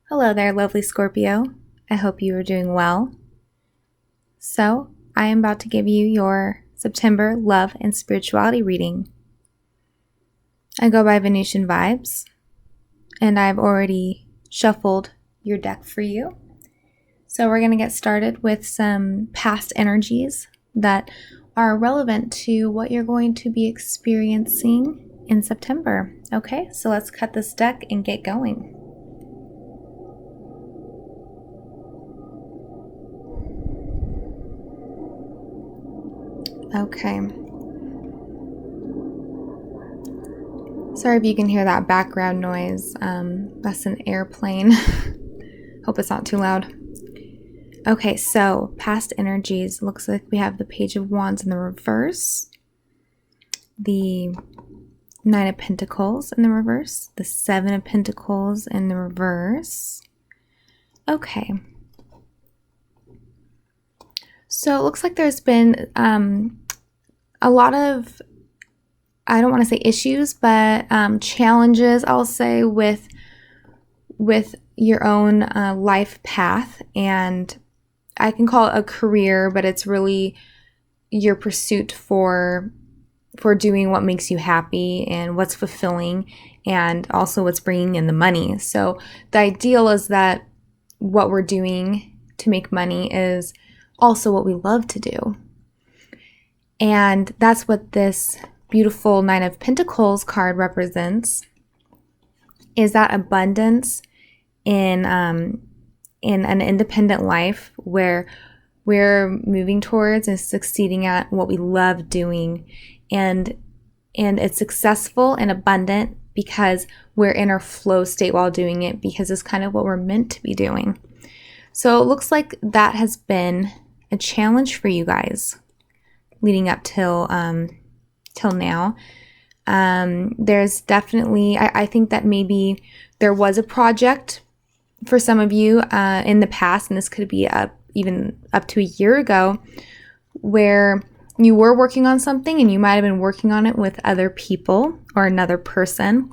Hello there, lovely Scorpio. I hope you are doing well. So, I am about to give you your September love and spirituality reading. I go by Venusian Vibes, and I've already shuffled your deck for you. So, we're going to get started with some past energies that are relevant to what you're going to be experiencing in September. Okay, so let's cut this deck and get going. Okay. Sorry if you can hear that background noise. That's an airplane. Hope it's not too loud. Okay, so past energies. Looks like we have the Page of Wands in the reverse, the Nine of Pentacles in the reverse, the Seven of Pentacles in the reverse. Okay. So it looks like there's been a lot of, I don't want to say issues, but challenges, I'll say, with your own life path. And I can call it a career, but it's really your pursuit for doing what makes you happy and what's fulfilling, and also what's bringing in the money. So the ideal is that what we're doing to make money is also what we love to do. And that's what this beautiful Nine of Pentacles card represents, is that abundance in an independent life where we're moving towards and succeeding at what we love doing. And it's successful and abundant because we're in our flow state while doing it, because it's kind of what we're meant to be doing. So it looks like that has been a challenge for you guys leading up till now. There's definitely, I think that maybe there was a project for some of you in the past, and this could be even up to a year ago, where you were working on something and you might have been working on it with other people or another person,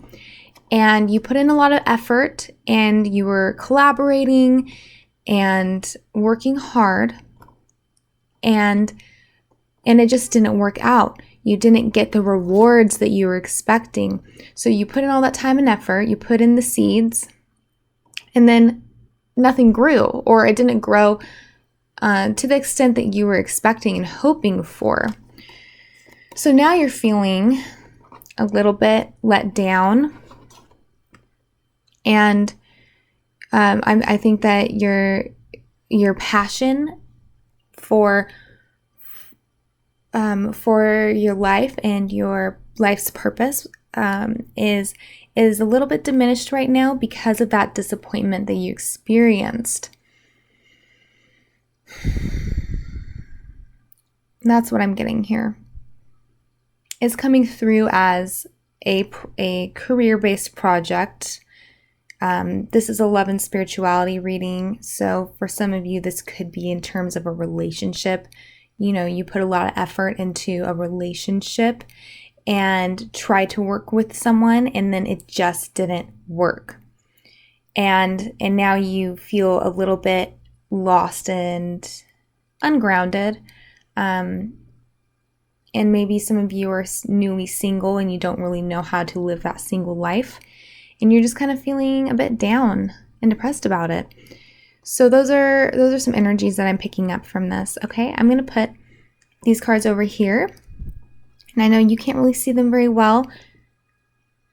and you put in a lot of effort and you were collaborating and working hard, and it just didn't work out. You didn't get the rewards that you were expecting. So you put in all that time and effort, you put in the seeds, and then nothing grew, or it didn't grow to the extent that you were expecting and hoping for. So now you're feeling a little bit let down, and I think that your passion for your life and your life's purpose is a little bit diminished right now because of that disappointment that you experienced. That's what I'm getting here. It's coming through as a career-based project. This is a love and spirituality reading. So for some of you, this could be in terms of a relationship. You know, you put a lot of effort into a relationship and try to work with someone, and then it just didn't work. And now you feel a little bit lost and ungrounded. And maybe some of you are newly single and you don't really know how to live that single life, and you're just kind of feeling a bit down and depressed about it. So those are some energies that I'm picking up from this. Okay, I'm going to put these cards over here. And I know you can't really see them very well,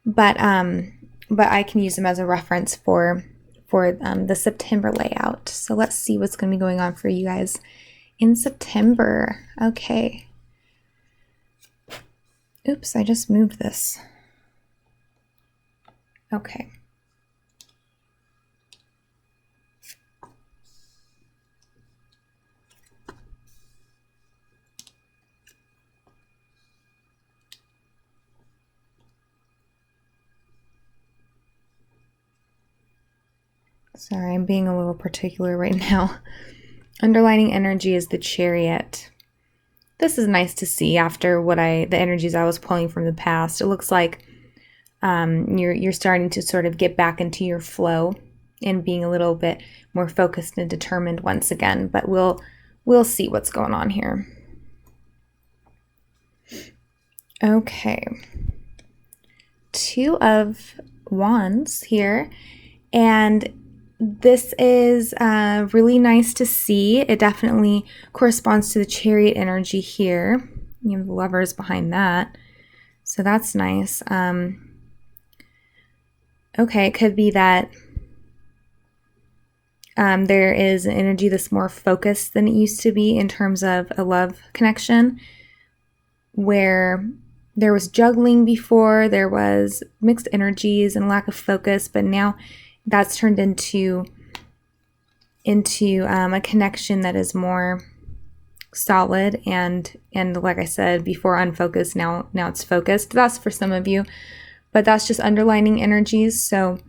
but I can use them as a reference for the September layout. So let's see what's going to be going on for you guys in September. Okay. Oops, I just moved this. Okay. Sorry, I'm being a little particular right now. Underlining energy is the Chariot. This is nice to see after the energies I was pulling from the past. It looks like you're starting to sort of get back into your flow and being a little bit more focused and determined once again. But we'll see what's going on here. Okay. 2 of Wands here, and this is really nice to see. It definitely corresponds to the Chariot energy here. You have the Lovers behind that, so that's nice. Okay, it could be that there is an energy that's more focused than it used to be in terms of a love connection, where there was juggling before, there was mixed energies and lack of focus, but now that's turned into a connection that is more solid and like I said before, unfocused. Now it's focused. That's for some of you, but that's just underlining energies. So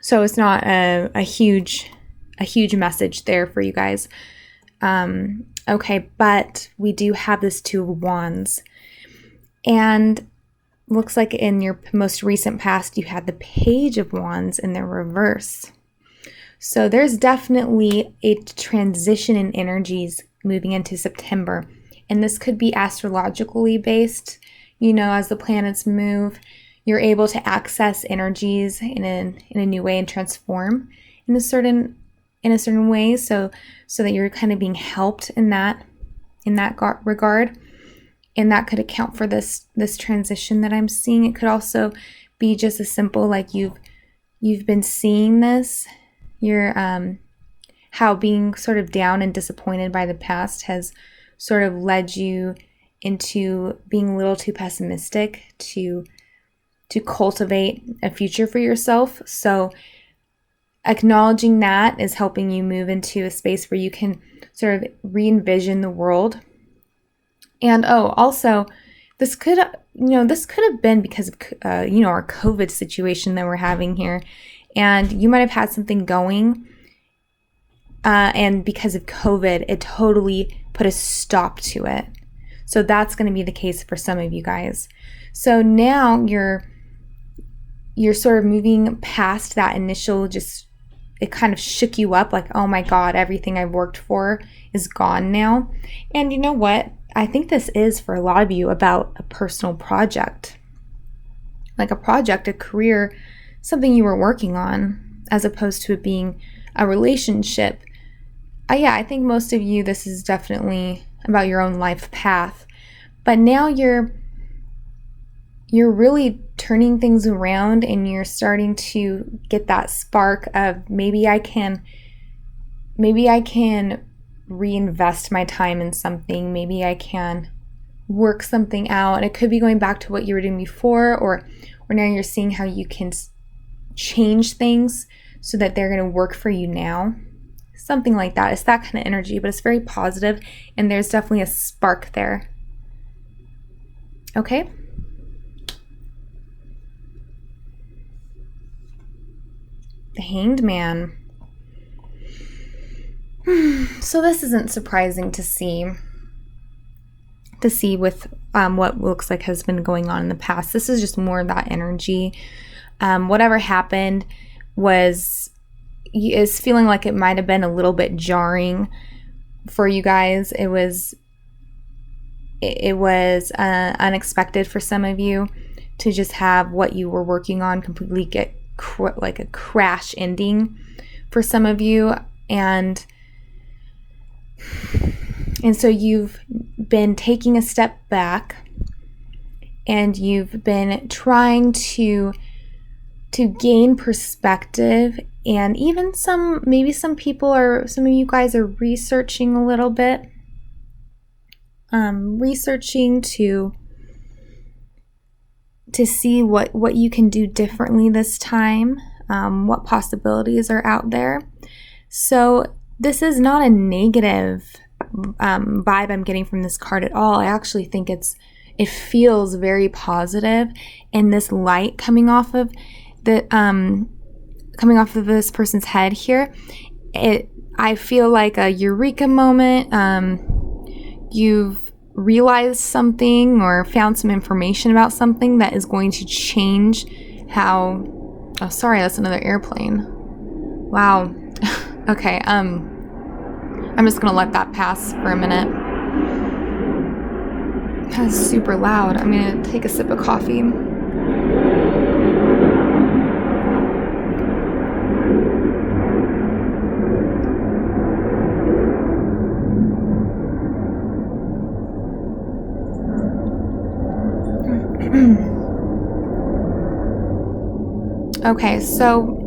it's not a huge message there for you guys. Okay, but we do have this 2 of Wands, and looks like in your most recent past you had the Page of Wands in the reverse. So there's definitely a transition in energies moving into September, and this could be astrologically based. As the planets move, you're able to access energies in a new way and transform in a certain way, so that you're kind of being helped in that regard. And that could account for this transition that I'm seeing. It could also be just as simple like you've been seeing this. You're how being sort of down and disappointed by the past has sort of led you into being a little too pessimistic to cultivate a future for yourself. So acknowledging that is helping you move into a space where you can sort of re-envision the world. And also, this could have been because of our COVID situation that we're having here, and you might have had something going, and because of COVID, it totally put a stop to it. So that's going to be the case for some of you guys. So now you're sort of moving past that initial, just it kind of shook you up, like, oh my God, everything I've worked for is gone now. And you know what? I think this is, for a lot of you, about a personal project. Like a project, a career, something you were working on, as opposed to it being a relationship. I think most of you, this is definitely about your own life path. But now you're really turning things around, and you're starting to get that spark of maybe I can reinvest my time in something. Maybe I can work something out. And it could be going back to what you were doing before, or now you're seeing how you can change things so that they're going to work for you now. Something like that. It's that kind of energy, but it's very positive, and there's definitely a spark there. Okay? The Hanged Man. So this isn't surprising to see with what looks like has been going on in the past. This is just more of that energy. Whatever happened is feeling like it might have been a little bit jarring for you guys. It was unexpected for some of you to just have what you were working on completely get like a crash ending for some of you, and so you've been taking a step back, and you've been trying to gain perspective, and even some of you guys are researching a little bit, researching to see what you can do differently this time, what possibilities are out there. So this is not a negative vibe I'm getting from this card at all. I actually think it feels very positive, and this light coming off of this person's head here, I feel like a eureka moment. You've realized something or found some information about something that is going to change how... Oh, sorry, that's another airplane. Wow. Okay, I'm just gonna let that pass for a minute. That's super loud. I'm gonna take a sip of coffee. Okay, so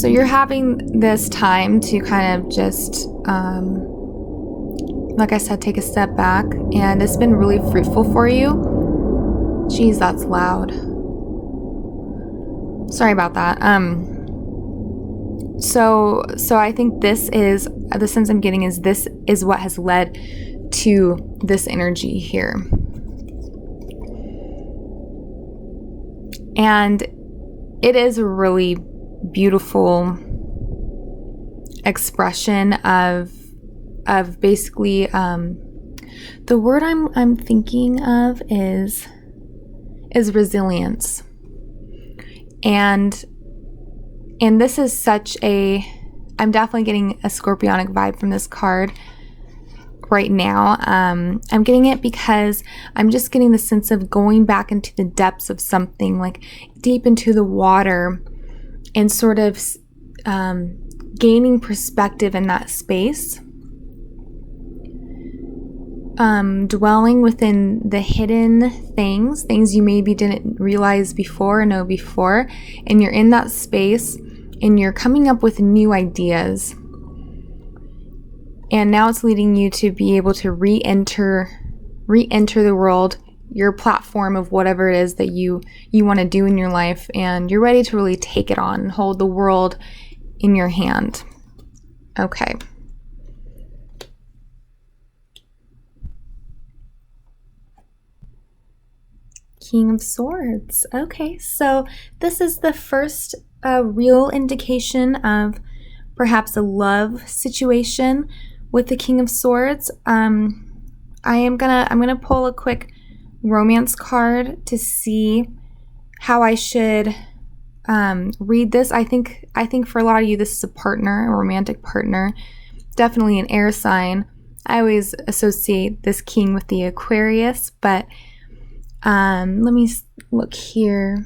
you're having this time to kind of just, like I said, take a step back, and it's been really fruitful for you. Jeez, that's loud. Sorry about that. So I think this is, the sense I'm getting is this is what has led to this energy here. And it is a really beautiful expression of basically, the word I'm thinking of is resilience. And this is such a, I'm definitely getting a scorpionic vibe from this card right now. I'm getting it because I'm just getting the sense of going back into the depths of something, like deep into the water, and sort of gaining perspective in that space. Dwelling within the hidden things you maybe didn't realize before or know before, and you're in that space and you're coming up with new ideas. And now it's leading you to be able to re-enter the world, your platform of whatever it is that you want to do in your life, and you're ready to really take it on and hold the world in your hand. Okay. King of Swords. Okay, so this is the first real indication of perhaps a love situation with the King of Swords. I'm gonna pull a quick romance card to see how I should read this. I think for a lot of you this is a partner, a romantic partner, definitely an air sign. I always associate this king with the Aquarius, but let me look here.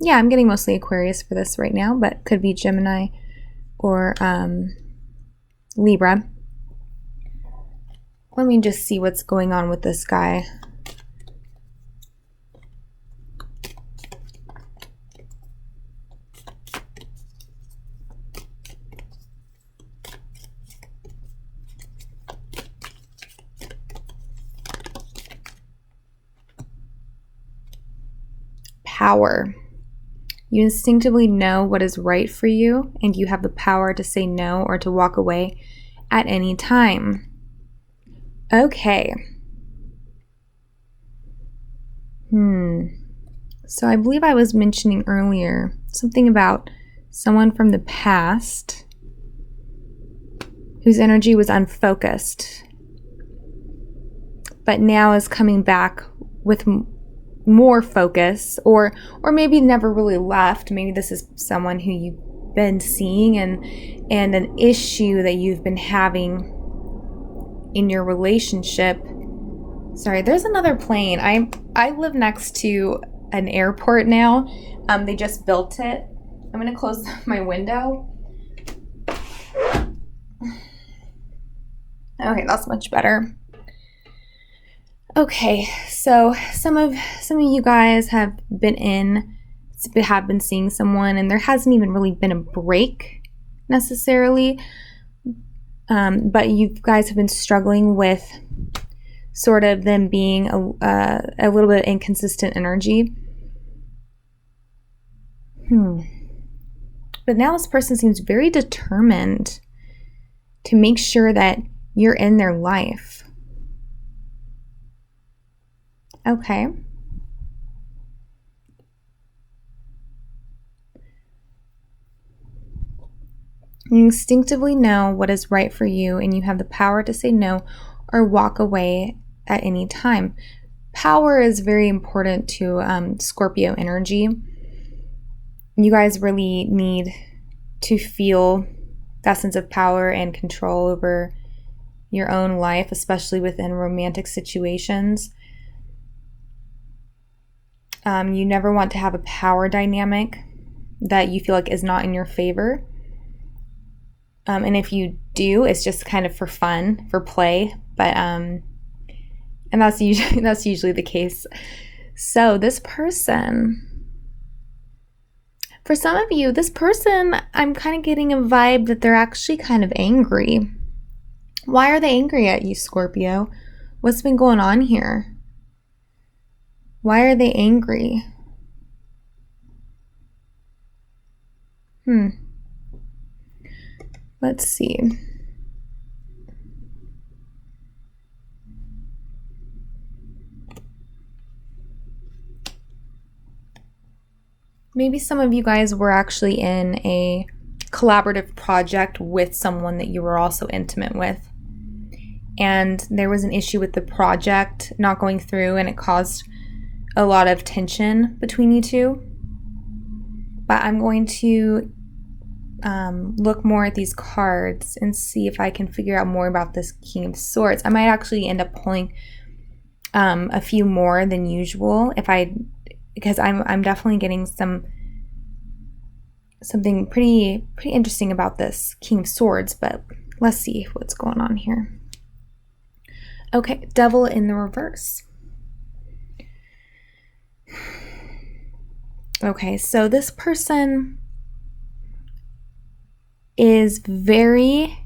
Yeah, I'm getting mostly Aquarius for this right now, but could be Gemini or Libra. Let me just see what's going on with this guy. Power. You instinctively know what is right for you, and you have the power to say no or to walk away at any time. Okay. So I believe I was mentioning earlier something about someone from the past whose energy was unfocused, but now is coming back with more focus, or maybe never really left. Maybe this is someone who you've been seeing and an issue that you've been having in your relationship. Sorry, there's another plane. I live next to an airport now. They just built it. I'm gonna close my window. Okay, that's much better. Okay, so some of you guys have been seeing someone, and there hasn't even really been a break necessarily, but you guys have been struggling with sort of them being a little bit inconsistent energy. But now this person seems very determined to make sure that you're in their life. Okay. You instinctively know what is right for you, and you have the power to say no or walk away at any time. power is very important to Scorpio energy. You guys really need to feel that sense of power and control over your own life, especially within romantic situations. You never want to have a power dynamic that you feel like is not in your favor. And if you do, it's just kind of for fun, for play. But and that's usually the case. So this person, for some of you, this person, I'm kind of getting a vibe that they're actually kind of angry. Why are they angry at you, Scorpio? What's been going on here? Why are they angry? Let's see. Maybe some of you guys were actually in a collaborative project with someone that you were also intimate with. And there was an issue with the project not going through, and it caused a lot of tension between you two. But I'm going to look more at these cards and see if I can figure out more about this King of Swords. I might actually end up pulling a few more than usual because I'm definitely getting something pretty interesting about this King of Swords. But let's see what's going on here. Okay, Devil in the reverse. Okay, so this person is very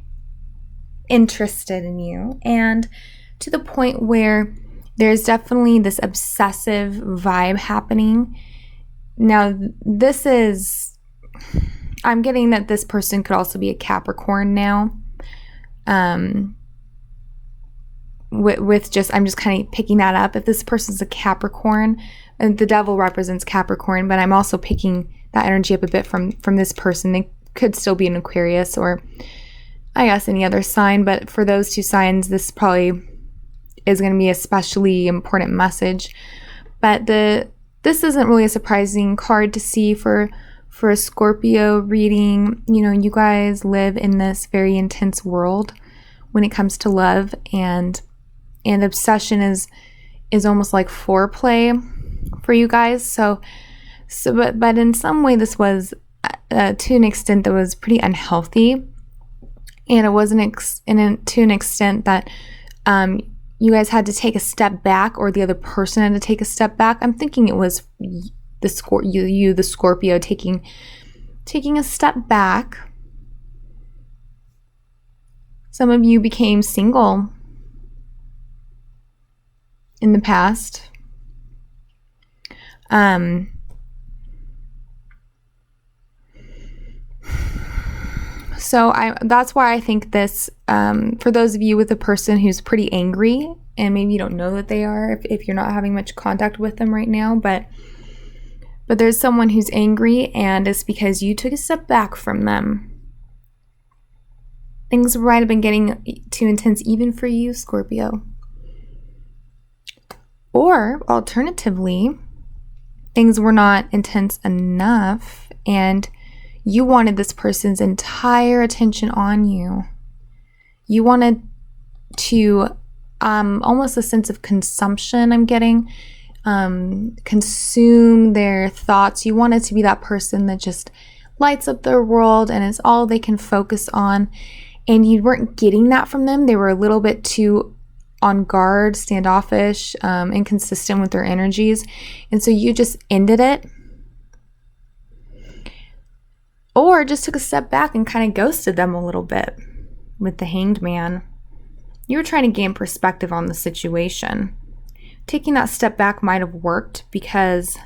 interested in you, and to the point where there's definitely this obsessive vibe happening. Now, I'm getting that this person could also be a Capricorn now. I'm just kind of picking that up. If this person's a Capricorn, and the Devil represents Capricorn, but I'm also picking that energy up a bit from this person. They could still be an Aquarius, or I guess any other sign, but for those two signs, this probably is going to be a especially important message. But this isn't really a surprising card to see for a Scorpio reading. You know, you guys live in this very intense world when it comes to love, and obsession is almost like foreplay for you guys. But in some way, this was to an extent that was pretty unhealthy, and it was to an extent that you guys had to take a step back, or the other person had to take a step back. I'm thinking it was the Scorpio taking a step back. Some of you became single in the past. So that's why I think this, for those of you with a person who's pretty angry, and maybe you don't know that they are if you're not having much contact with them right now, but there's someone who's angry, and it's because you took a step back from them. Things might have been getting too intense even for you, Scorpio. Or alternatively, things were not intense enough, and you wanted this person's entire attention on you. You wanted to, almost a sense of consumption, I'm getting, consume their thoughts. You wanted to be that person that just lights up their world and it's all they can focus on. And you weren't getting that from them. They were a little bit too on guard, standoffish, inconsistent with their energies. And so you just ended it. Or just took a step back and kind of ghosted them a little bit with the Hanged Man. You were trying to gain perspective on the situation. Taking that step back might have worked, because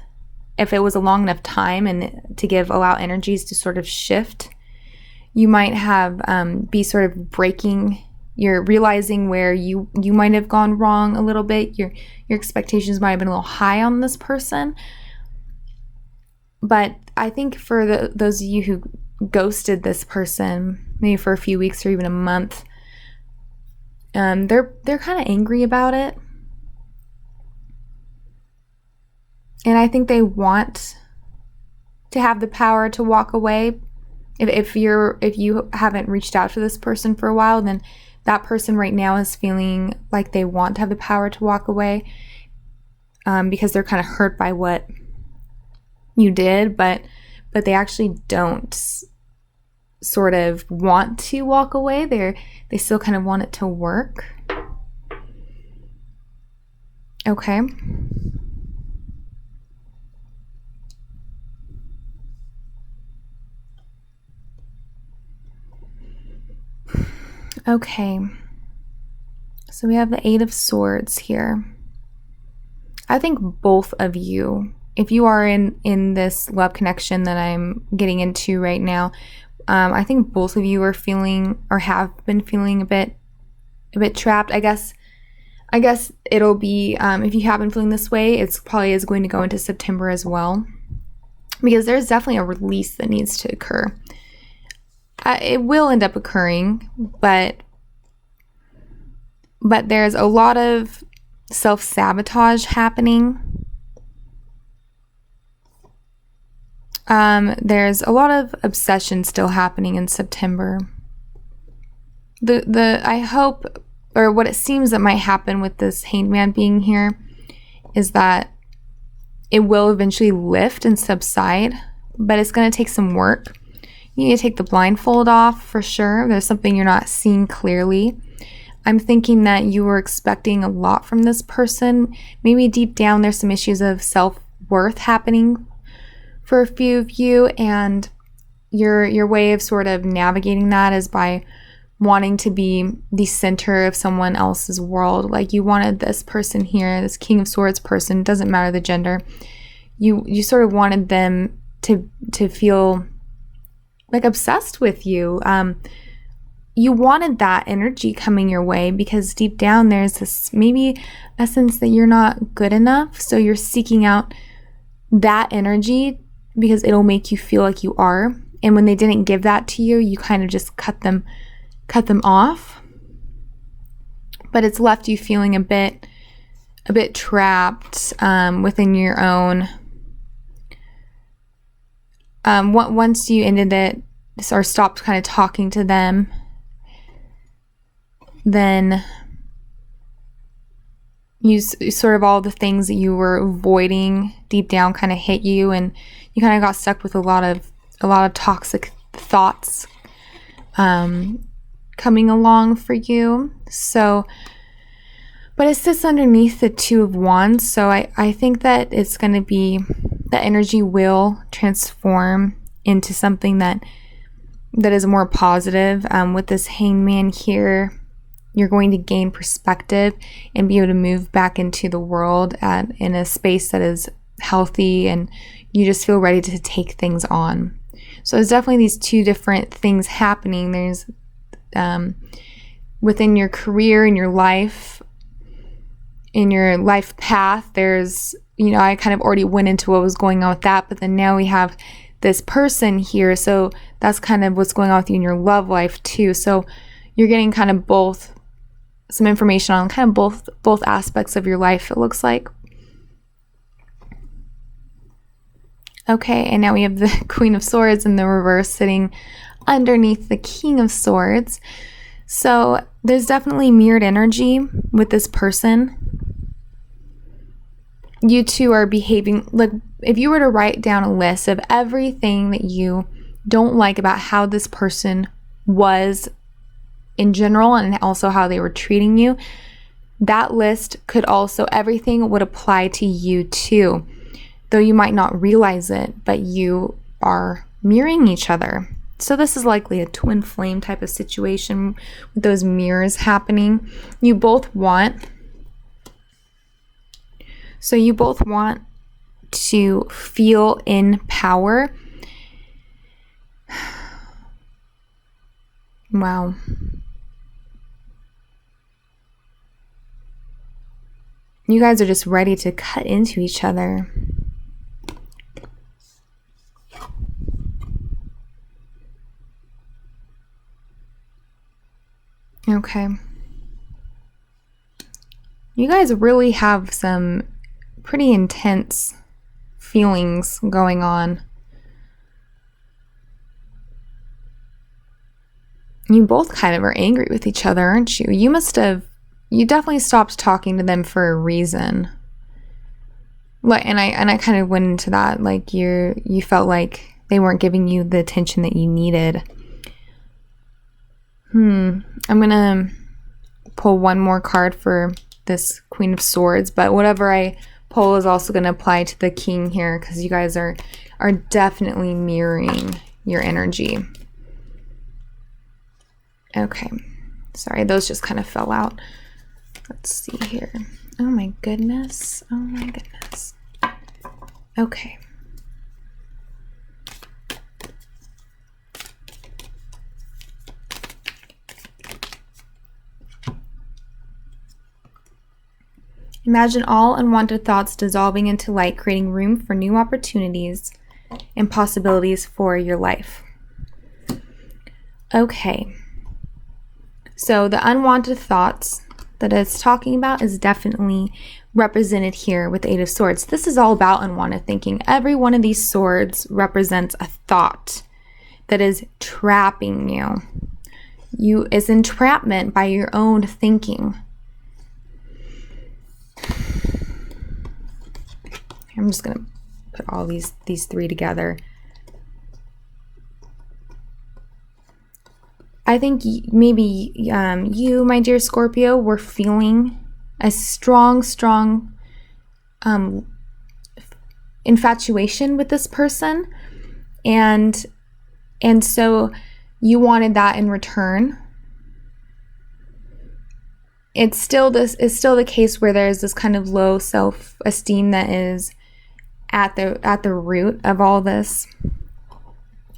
if it was a long enough time and to allow energies to sort of shift, you might have be sort of breaking. You're realizing where you might have gone wrong a little bit. Your expectations might have been a little high on this person. But I think for those of you who ghosted this person, maybe for a few weeks or even a month, they're kind of angry about it. And I think they want to have the power to walk away. If you haven't reached out to this person for a while, then that person right now is feeling like they want to have the power to walk away, because they're kind of hurt by what you did, but they actually don't sort of want to walk away. They still kind of want it to work. Okay. Okay. So we have the Eight of Swords here. I think both of you, if you are in this love connection that I'm getting into right now, I think both of you are feeling or have been feeling a bit trapped. I guess it'll be, if you have been feeling this way, it's probably is going to go into September as well, because there's definitely a release that needs to occur. It will end up occurring, but there's a lot of self-sabotage happening. There's a lot of obsession still happening in September. I hope, or what it seems that might happen with this Hanged Man being here, is that it will eventually lift and subside, but it's going to take some work. You need to take the blindfold off for sure. There's something you're not seeing clearly. I'm thinking that you were expecting a lot from this person. Maybe deep down there's some issues of self-worth happening for a few of you, and your way of sort of navigating that is by wanting to be the center of someone else's world. Like, you wanted this person here, this King of Swords person, doesn't matter the gender. You sort of wanted them to feel like obsessed with you. You wanted that energy coming your way because deep down there's this maybe a sense that you're not good enough. So you're seeking out that energy because it'll make you feel like you are. And when they didn't give that to you, you kind of just cut them off. But it's left you feeling a bit trapped within your own. Once you ended it or stopped kind of talking to them, then you sort of all the things that you were avoiding deep down kind of hit you, and you kind of got stuck with a lot of toxic thoughts coming along for you. So, but it sits underneath the Two of Wands, so I think that it's going to be, that energy will transform into something that is more positive. With this Hanged Man here, you're going to gain perspective and be able to move back into the world in a space that is healthy, and you just feel ready to take things on. So there's definitely these two different things happening. There's within your career, in your life path, there's, I kind of already went into what was going on with that, but then now we have this person here, so that's kind of what's going on with you in your love life too. So you're getting kind of some information on kind of both aspects of your life, it looks like. Okay, and now we have the Queen of Swords in the reverse sitting underneath the King of Swords. So there's definitely mirrored energy with this person. You two are behaving like, if you were to write down a list of everything that you don't like about how this person was in general and also how they were treating you, that list could also, everything would apply to you too. Though you might not realize it, but you are mirroring each other. So this is likely a twin flame type of situation with those mirrors happening. You both want to feel in power. Wow. You guys are just ready to cut into each other. Okay. You guys really have some pretty intense feelings going on. You both kind of are angry with each other, aren't you? You definitely stopped talking to them for a reason. And I kind of went into that, like you felt like they weren't giving you the attention that you needed. I'm gonna pull one more card for this Queen of Swords, but whatever I pull is also gonna apply to the King here, because you guys are definitely mirroring your energy. Okay, sorry, those just kind of fell out. Let's see here. Oh my goodness. Oh my goodness. Okay. Imagine all unwanted thoughts dissolving into light, creating room for new opportunities and possibilities for your life. Okay. So the unwanted thoughts that it's talking about is definitely represented here with the Eight of Swords. This is all about unwanted thinking. Every one of these swords represents a thought that is trapping you. It's entrapment by your own thinking. I'm just going to put all these three together. I think maybe you, my dear Scorpio, were feeling a strong infatuation with this person, and so you wanted that in return. It's still the case where there's this kind of low self-esteem that is at the root of all this,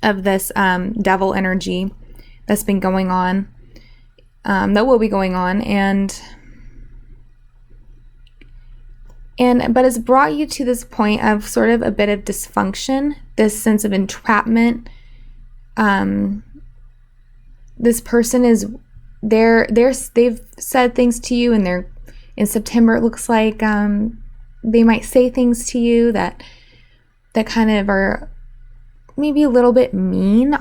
of this devil energy that's been going on, that will be going on, but it's brought you to this point of sort of a bit of dysfunction, this sense of entrapment. This person is they've said things to you, and they're in September. It looks like they might say things to you that kind of are maybe a little bit mean.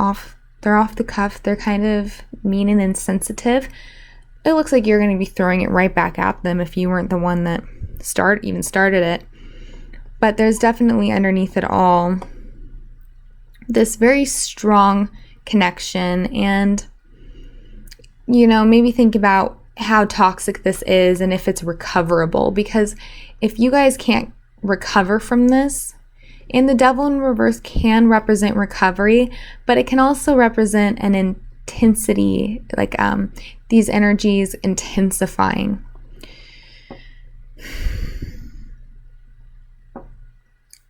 They're off the cuff. They're kind of mean and insensitive. It looks like you're going to be throwing it right back at them if you weren't the one that started it. But there's definitely underneath it all this very strong connection, and maybe think about how toxic this is and if it's recoverable, because if you guys can't recover from this, and the devil in reverse can represent recovery, but it can also represent an intensity, like these energies intensifying.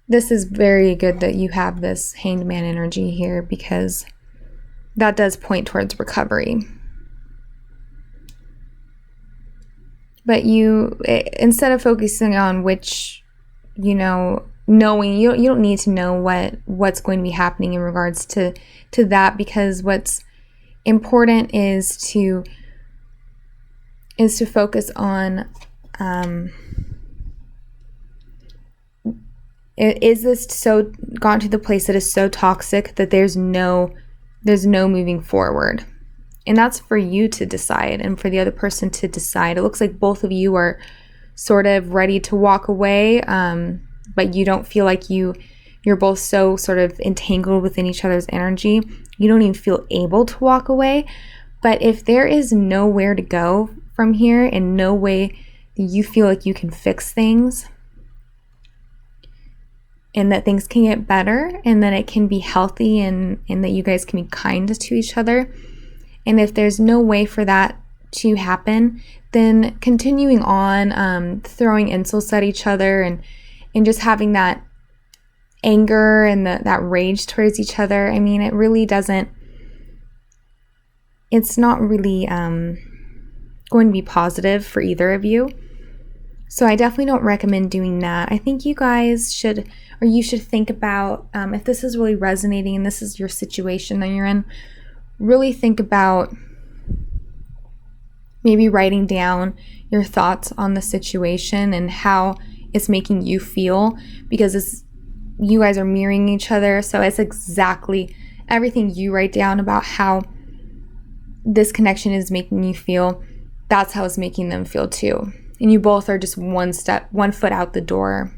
This is very good that you have this Hanged Man energy here, because that does point towards recovery. But instead of focusing on which, knowing, you don't need to know what's going to be happening in regards to that, because what's important is to focus on, is this so gone to the place that is so toxic that there's no moving forward? And that's for you to decide, and for the other person to decide. It looks like both of you are sort of ready to walk away, but you don't feel like you're both so sort of entangled within each other's energy. You don't even feel able to walk away. But if there is nowhere to go from here, and no way that you feel like you can fix things, and that things can get better, and that it can be healthy, and that you guys can be kind to each other, and if there's no way for that to happen, then continuing on throwing insults at each other, and just having that anger and that rage towards each other, I mean, it really doesn't, it's not really going to be positive for either of you. So I definitely don't recommend doing that. I think you guys should, or you should think about, if this is really resonating and this is your situation that you're in, really think about maybe writing down your thoughts on the situation and how it's making you feel, because you guys are mirroring each other. So it's exactly everything you write down about how this connection is making you feel. That's how it's making them feel too. And you both are just one foot out the door.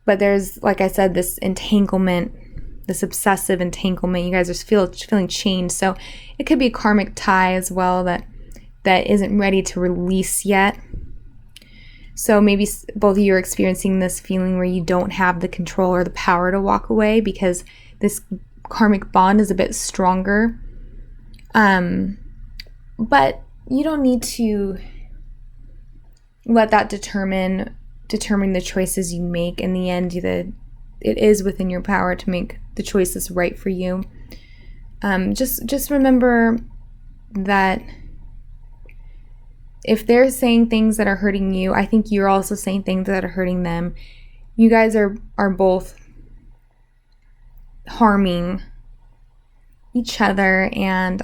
But there's, like I said, this entanglement, this obsessive entanglement. You guys are feeling chained. So it could be a karmic tie as well that isn't ready to release yet. So maybe both of you are experiencing this feeling where you don't have the control or the power to walk away because this karmic bond is a bit stronger. But you don't need to let that determine the choices you make. In the end, it is within your power to make the choices right for you. Just remember that if they're saying things that are hurting you, I think you're also saying things that are hurting them. You guys are both harming each other, and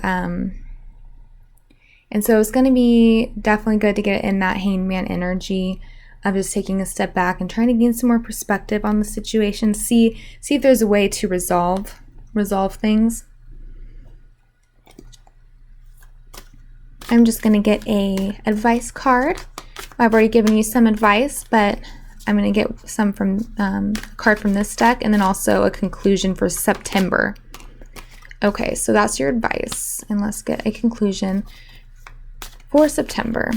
so it's going to be definitely good to get in that hangman energy of just taking a step back and trying to gain some more perspective on the situation. See if there's a way to resolve things. I'm just going to get a advice card. I've already given you some advice, but I'm going to get some from card from this deck, and then also a conclusion for September. Okay, so that's your advice, and let's get a conclusion for September.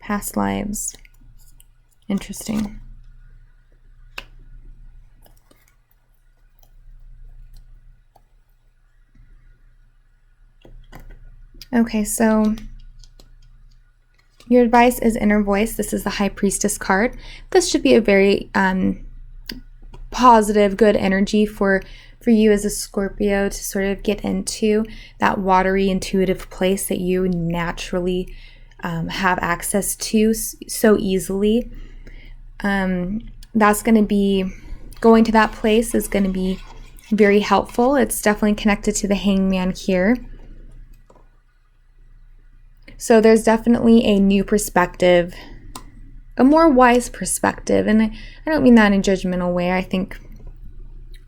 Past lives. Interesting. Okay, so your advice is inner voice. This is the High Priestess card. This should be a very positive, good energy for you as a Scorpio to sort of get into that watery, intuitive place that you naturally have access to so easily. That's going to be, going to that place is going to be very helpful. It's definitely connected to the hangman here. So there's definitely a new perspective, a more wise perspective. And I don't mean that in a judgmental way. I think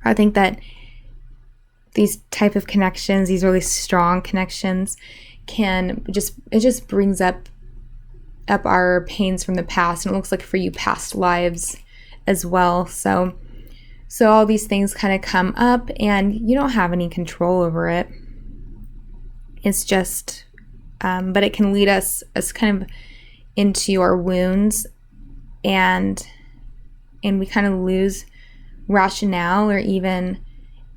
that these type of connections, these really strong connections, it just brings up our pains from the past, and it looks like for you past lives as well. So all these things kind of come up, and you don't have any control over it. It's just, but it can lead us as kind of into our wounds, and we kind of lose rationale or even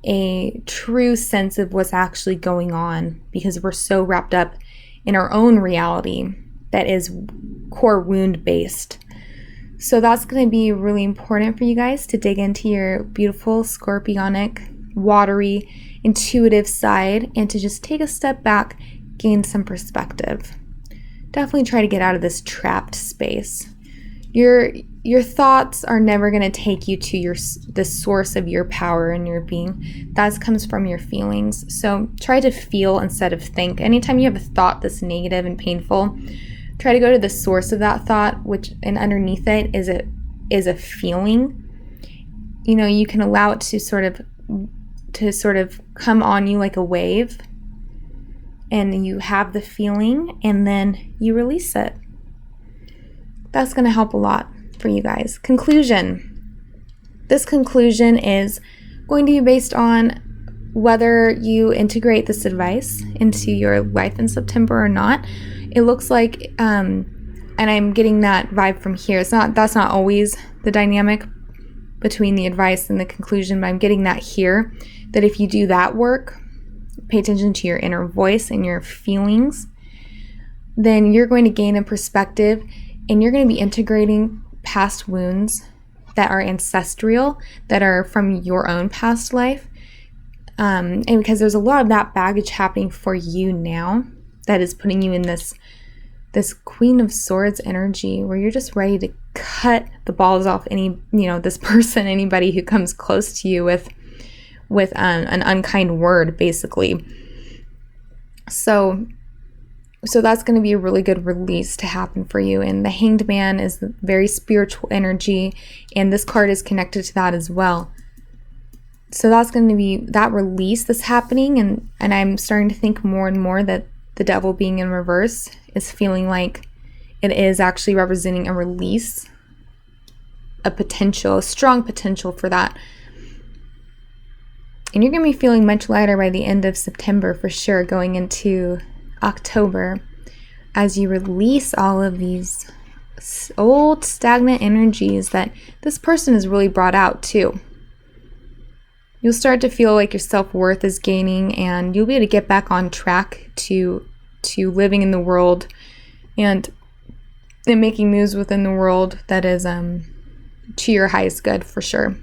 a true sense of what's actually going on because we're so wrapped up in our own reality that is core wound based. So that's going to be really important for you guys to dig into your beautiful scorpionic, watery, intuitive side and to just take a step back, gain some perspective. Definitely try to get out of this trapped space. Your thoughts are never going to take you to the source of your power and your being. That comes from your feelings. So try to feel instead of think. Anytime you have a thought that's negative and painful, try to go to the source of that thought, and underneath it is a feeling. You know, you can allow it to sort of come on you like a wave, and you have the feeling, and then you release it. That's going to help a lot for you guys. Conclusion. This conclusion is going to be based on whether you integrate this advice into your life in September or not. It looks like, and I'm getting that vibe from here. That's not always the dynamic between the advice and the conclusion, but I'm getting that here, that if you do that work, pay attention to your inner voice and your feelings, then you're going to gain a perspective, and you're going to be integrating past wounds that are ancestral, that are from your own past life. And because there's a lot of that baggage happening for you now, that is putting you in this Queen of Swords energy where you're just ready to cut the balls off this person, anybody who comes close to you with an unkind word, basically. So that's going to be a really good release to happen for you. And the Hanged Man is very spiritual energy, and this card is connected to that as well. So that's going to be that release that's happening, and I'm starting to think more and more that the Devil being in reverse is feeling like it is actually representing a release, a strong potential for that. And you're going to be feeling much lighter by the end of September for sure, going into October, as you release all of these old stagnant energies that this person has really brought out too. You'll start to feel like your self-worth is gaining, and you'll be able to get back on track to living in the world and making moves within the world that is to your highest good for sure.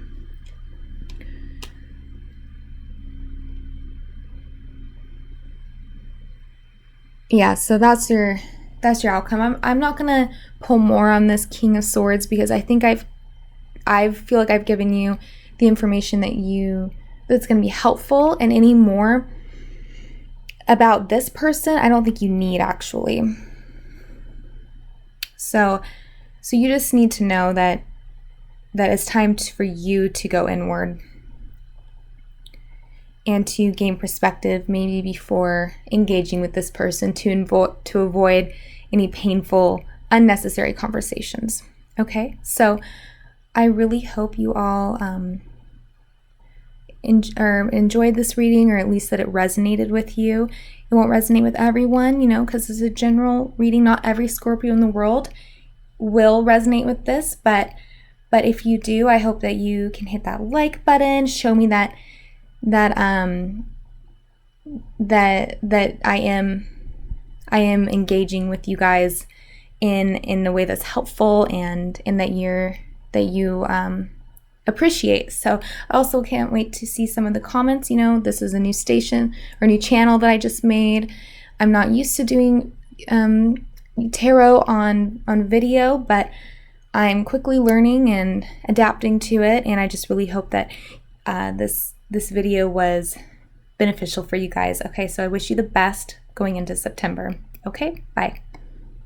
Yeah, so that's your outcome. I'm not gonna pull more on this King of Swords because I think I feel like I've given you the information that's gonna be helpful, and any more about this person I don't think you need, actually. So you just need to know that it's time for you to go inward and to gain perspective, maybe before engaging with this person, to avoid any painful, unnecessary conversations. Okay, so I really hope you all enjoyed this reading, or at least that it resonated with you. It won't resonate with everyone, because it's a general reading. Not every Scorpio in the world will resonate with this, but if you do, I hope that you can hit that like button, show me that I am engaging with you guys in a way that's helpful and that you appreciate. So I also can't wait to see some of the comments. This is a new station or new channel that I just made. I'm not used to doing tarot on video, but I'm quickly learning and adapting to it, and I just really hope that this video was beneficial for you guys. Okay, so I wish you the best going into September. Okay, bye.